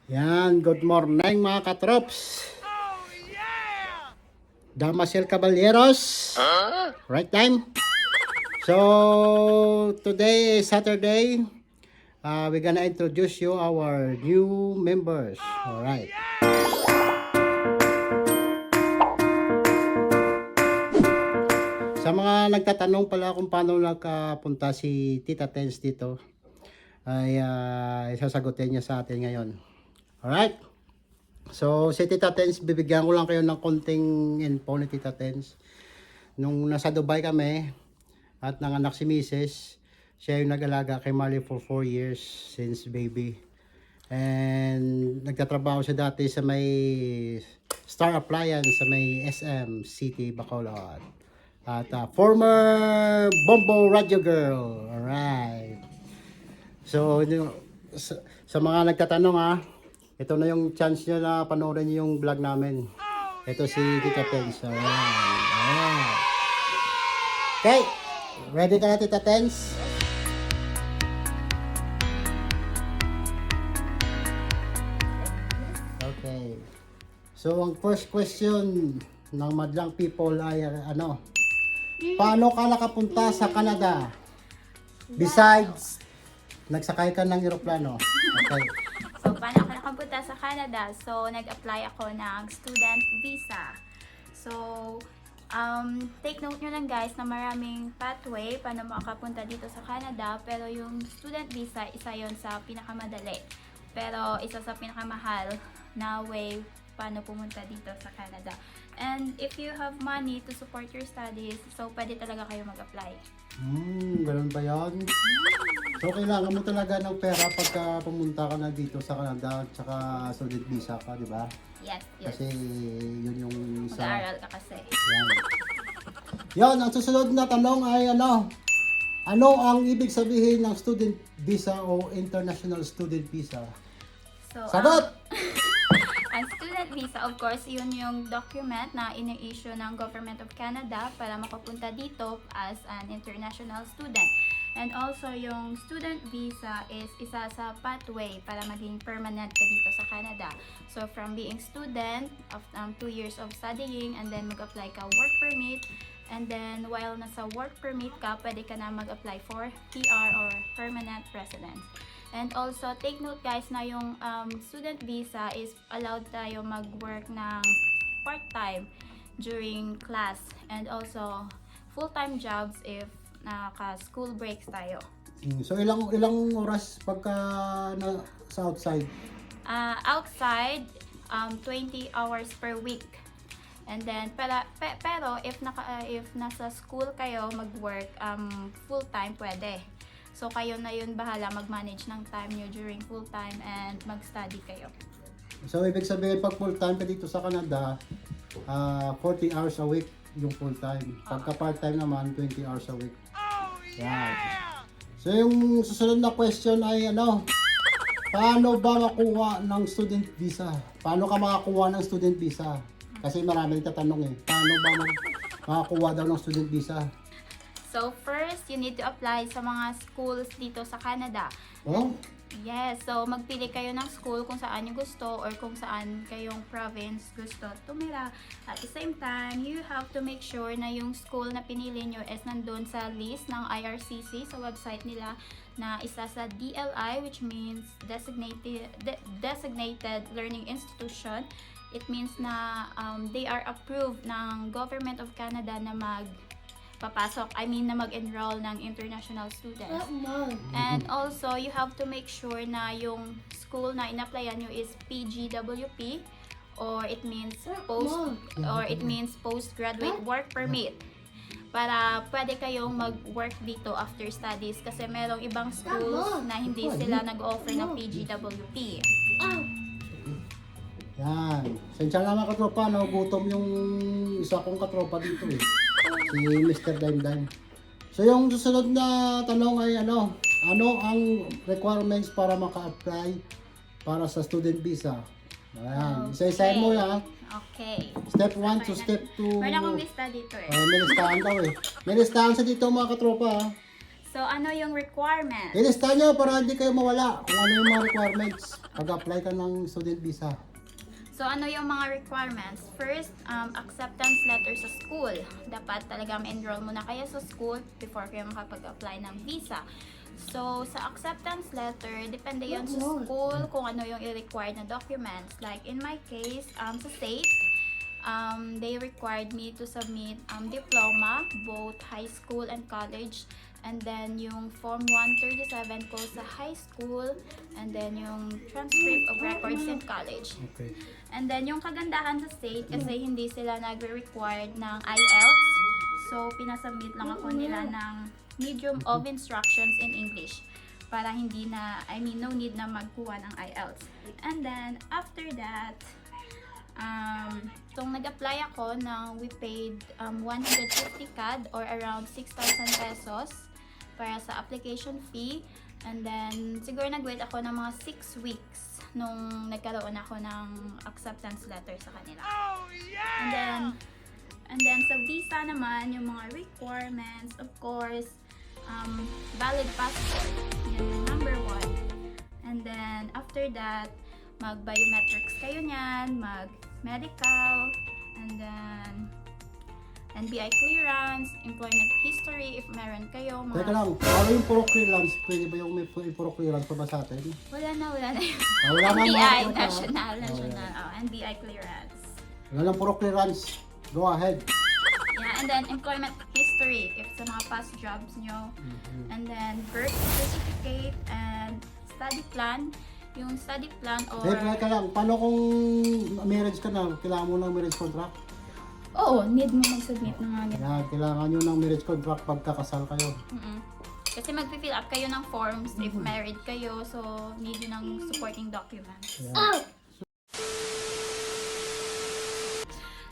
Yan, good morning mga katrops. Damasel Caballeros. Right time. So, today is Saturday. We're gonna introduce you our new members. Alright. Sa mga nagtatanong pala kung paano nagkapunta si Tita Tens dito, ay isasagutin niya sa atin ngayon. Alright. So, si Tita Tens, bibigyan ko lang kayo ng konting info ni Tita Tens. Nung nasa Dubai kami, at nanganak si Mrs., siya yung nag-alaga kay Marley for 4 years since baby. And nagtatrabaho siya dati sa may Star Appliance, sa may SM City, Bacolod. At former Bombo Radio Girl. Alright. So, sa mga nagtatanong ito na yung chance nyo na panoorin nyo yung vlog namin. Ito si Tita Tens. Alright. Okay. Ready ka na, Tita Tens? Okay. So, ang first question ng madlang people ay paano ka nakapunta sa Canada? Besides, nagsakay ka ng eroplano. Okay. So, paano ako nakapunta sa Canada? So, nag-apply ako ng student visa. So, take note nyo lang guys na maraming pathway paano makapunta dito sa Canada. Pero yung student visa, isa yon sa pinakamadali. Pero isa sa pinakamahal na way paano pumunta dito sa Canada. And if you have money to support your studies, so pwede talaga kayo mag-apply. Ganun ba yan? So, kailangan mo talaga ng pera pagka pumunta ka na dito sa Canada at saka student visa ka, di ba? Yes. Kasi yun yung isa. Mag-aaral ka kasi. Yan. Yan, ang susunod na tanong ay ano ang ibig sabihin ng student visa o international student visa? So, Sagot! Ang student visa, of course, yun yung document na ini-issue ng Government of Canada para makapunta dito as an international student. And also, yung student visa is isa sa pathway para maging permanent ka dito sa Canada. So, from being student of 2 years of studying and then mag-apply ka work permit. And then, while nasa work permit ka, pwede ka na mag-apply for PR or permanent residence. And also, take note guys na yung student visa is allowed tayo mag-work ng part-time during class. And also, full-time jobs if naka-school breaks tayo. So, ilang oras pagka sa outside? Outside, 20 hours per week. And then, pero if nasa school kayo mag-work full-time, pwede. So, kayo na yun bahala mag-manage ng time nyo during full-time and mag-study kayo. So, ibig sabihin pag full-time ka dito sa Canada, 40 hours a week yung full-time. Pagka part-time naman, 20 hours a week. Yan. So, yung susunod na question ay paano ba makuha ng student visa? Paano ka makakuha ng student visa? Kasi marami nagtatanong paano ba makakuha daw ng student visa? So, first, you need to apply sa mga schools dito sa Canada. Oh? Yes, so magpili kayo ng school kung saan nyo gusto or kung saan kayong province gusto tumira. At the same time, you have to make sure na yung school na pinili nyo is nandun sa list ng IRCC sa website nila na isa sa DLI, which means Designated Learning Institution. It means na they are approved ng Government of Canada na na mag-enroll ng international students. And also, you have to make sure na yung school na in-applyan nyo is PGWP or it means postgraduate work permit. Para pwede kayong mag-work dito after studies kasi merong ibang schools na hindi sila nag-offer ng PGWP. Yan. Sensya nga mga katropa, gutom yung isa kong katropa dito si Mr. Dime. So yung susunod na tanong ay ano ang requirements para maka-apply para sa student visa? Ayan. Isa-isahin mo yan. Okay. Step 1 to step 2. Meron akong lista dito May listahan daw May listahan sa dito mga katropa. So, ano yung requirement? Ilista nyo para hindi kayo mawala kung ano yung mga requirements pag-apply ka ng student visa. So, ano yung mga requirements? First, acceptance letter sa school. Dapat talaga ma-enroll muna kayo sa school before kayo makapag-apply ng visa. So, sa acceptance letter, depende yon sa school kung ano yung i-required na documents. Like, in my case, sa state, they required me to submit diploma, both high school and college. And then, yung Form 137 ko sa high school. And then, yung transcript of records in college. Okay. And then, yung kagandahan sa state, kasi hindi sila nagre-required ng IELTS. So, pinasubmit lang ako nila ng medium of instructions in English. Para hindi na, no need na magkuha ng IELTS. And then, after that, kung nag-apply ako we paid 150 CAD or around 6,000 pesos para sa application fee. And then, siguro nag-wait ako ng mga 6 weeks nung nagkaroon ako ng acceptance letter sa kanila. And then sa visa naman, yung mga requirements, of course, valid passport. Yan yung number 1. And then, after that, mag-biometrics kayo niyan, mag-medical, and then NBI clearance, employment history if meron kayo. Teka lang, ano yung puro clearance? Pwede ba yung may puro clearance pa ba sa atin? Wala na yun. Wala na NBI, mga- national. yeah. Oh, NBI clearance. Wala lang puro clearance. Go ahead. Yeah, and then employment history if sa mga past jobs nyo. And then birth certificate and study plan. Yung study plan or... Teka lang, paano kung marriage ka na? Kailangan mo ng marriage contract? Oo, need mo mag-submit ng mga ganito. Kaya kailangan nyo ng marriage contract pagkakasal kayo. Kasi mag-fill up kayo ng forms if married kayo. So, need yun ng supporting documents. Yeah.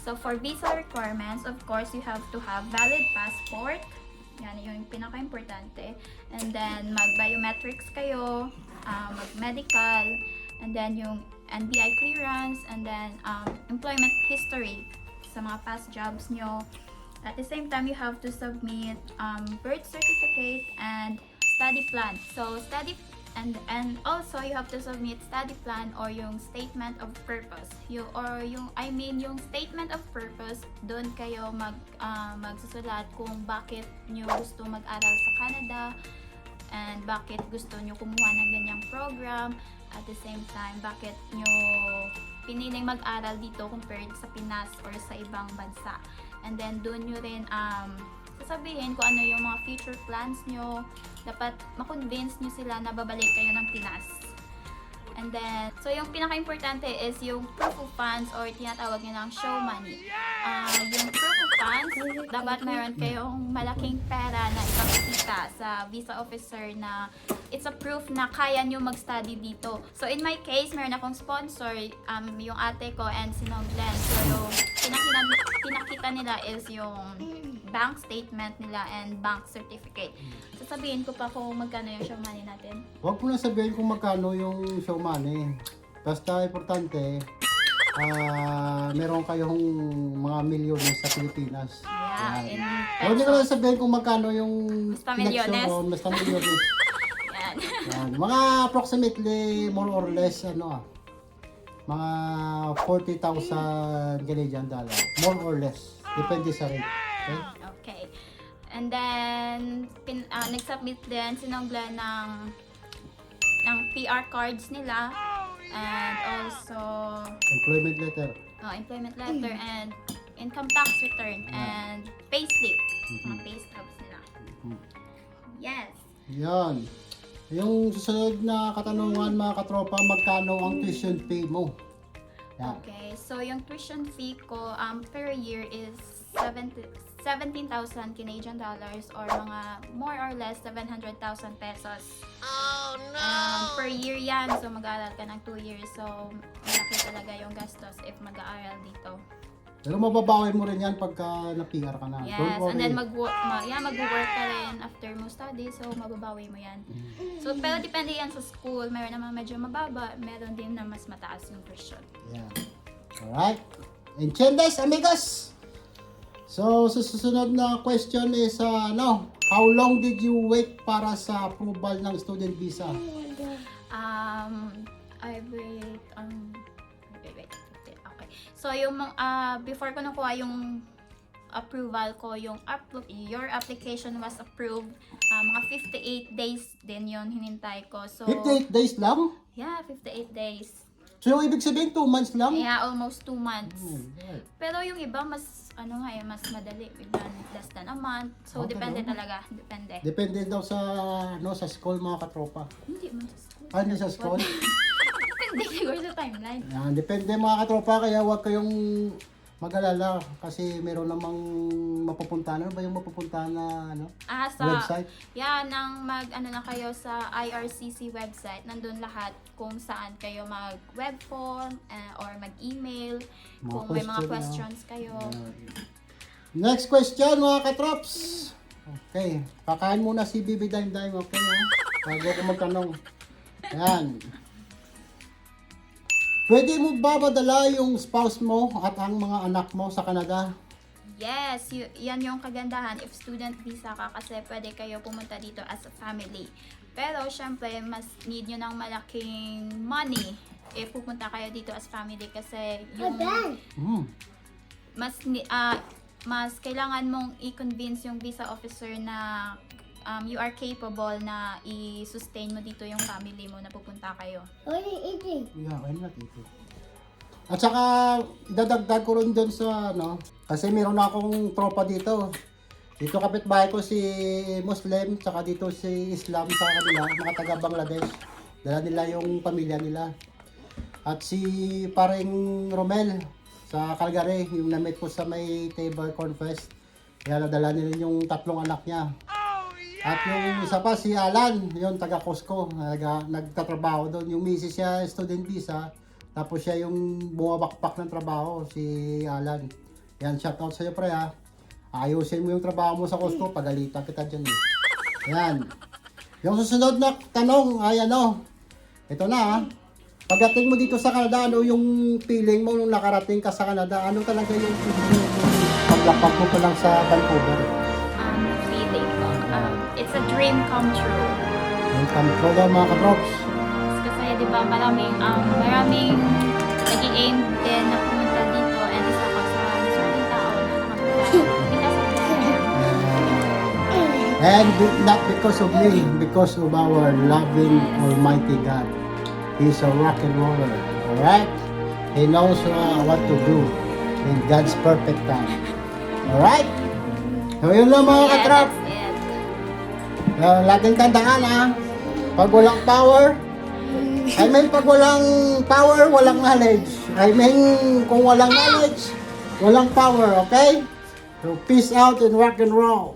So, for visa requirements, of course, you have to have valid passport. Yan yung pinaka-importante. And then, mag-biometrics kayo, mag-medical, and then yung NBI clearance, and then employment history sa mga past jobs nyo. At the same time, you have to submit birth certificate and study plan. So, and also you have to submit study plan or yung statement of purpose. Yung statement of purpose, doon kayo magsusulat kung bakit nyo gusto mag-aral sa Canada and bakit gusto nyo kumuha ng ganyang program. At the same time, bakit nyo piniling mag-aral dito compared sa Pinas or sa ibang bansa. And then doon nyo rin sasabihin kung ano yung mga future plans nyo. Dapat makonvince nyo sila na babalik kayo ng Pinas. And then, so yung pinaka-importante is yung proof of funds or tinatawag nyo ng show money. Yung proof of funds, dapat meron kayong malaking pera na ipapakita sa visa officer na it's a proof na kaya nyo mag-study dito. So in my case, meron akong sponsor, yung ate ko and si Glenn. So yung pinakita nila is yung bank statement nila and bank certificate. Sasabihin ko pa kung magkano yung show money natin. Huwag mo na sabihin kung magkano yung show money. Basta importante, meron kayong mga milyones sa Pilipinas. Yeah, in Huwag nyo na sabihin kung magkano yung Basta milyones. Basta milyones. Yan. Yan. Mga approximately, more or less, mga 40,000 Canadian dollar. More or less. Depende sa rate. Okay? Okay. And then, nag-submit din si Glenn ng PR cards nila. And also, Employment letter. employment letter and income tax return and payslip. Mga paystubs nila. Yes. Yan. Yung susunod na katanungan mga katropa, magkano ang tuition fee mo? Yan. Okay. So, yung tuition fee ko per year is 17,000 Canadian dollars or mga more or less 700,000 pesos. Oh no! Per year yan. So mag-aaral ka ng 2 years. So malaki talaga yung gastos if mag-aaral dito. Pero mababawi mo rin yan pagka na-PR ka na. Yes, and then mag-work ka rin after mo study. So mababawi mo yan. So pero depende yan sa school. Meron naman medyo mababa. Meron din na mas mataas yung tuition. Yan. Alright. Entiendes, amigos? So, sa susunod na question is, how long did you wait para sa approval ng student visa? I wait, wait. Okay. So, yung, before ko nakuha yung approval ko, your application was approved, mga 58 days din yon hinintay ko. So, 58 days lang? yeah, 58 days. So, yung ibig sabihin 2 months lang? Yeah, almost 2 months. Oh, right. Pero yung iba, mas madali. Iba, less than a month. So, Okay, depende no? talaga. Depende. Depende daw sa school mga katropa. Hindi man sa school. Hindi sa school? Depende siguro sa timeline. Yan, depende mga katropa, kaya huwag kayong mag-alala kasi meron namang mapupuntahan. Ano ba yung mapupuntahan na Sa website? yeah, nang na kayo sa IRCC website, nandun lahat kung saan kayo mag-web form or mag-email, Mga kung may mga question, questions kayo. Next question mga katrops. Okay, kakain muna si Bibi Dime Dime, okay na? Bago ko magtanong. Yan. Pwede mo ba madala yung spouse mo at ang mga anak mo sa Canada? Yes, yan yung kagandahan if student visa ka kasi pwede kayo pumunta dito as a family. Pero syempre, mas need nyo ng malaking money if pupunta kayo dito as family kasi yung mas kailangan mong i-convince yung visa officer na you are capable na i-sustain mo dito yung family mo na pupunta kayo. Yeah, why not ito? At saka, dadagdag ko rin doon sa kasi meron na akong tropa dito. Dito kapitbahay ko si Muslim, saka dito si Islam sa kanila, mga taga Bangladesh. Dala nila yung pamilya nila. At si paring Romel sa Calgary, yung na-meet ko sa may Tabor Cornfest. Kaya nadala nila yung 3 anak niya. At yung isa pa, si Alan, yung taga Costco, nagtatrabaho doon. Yung misis siya, student visa, tapos siya yung bumabakpak ng trabaho, si Alan. Yan, shoutout sa'yo pre ha. Ayusin mo yung trabaho mo sa Costco, pagalitan kita dyan eh. Yan. Yung susunod na tanong ay ito na ha. Pagdating mo dito sa Canada, ano yung feeling mo nung nakarating ka sa Canada? Ano talaga yung feeling mo paglapag mo pa lang sa Vancouver? Feeling ko, it's a dream come true. Yung come true daw mga katrops. Kasi di ba maraming nag-i-aim din na pumunta dito and isa ka sa maraming tao na nakapunta because of them. And not because of me, because of our loving Almighty God. He's a rock and roller, alright? He knows what to do in God's perfect time. Alright? So yun lang mga katrop. That's it. Laging tandaan ha. Pag walang power, pag walang power, walang knowledge. Kung walang knowledge, walang power, okay? So peace out and rock and roll.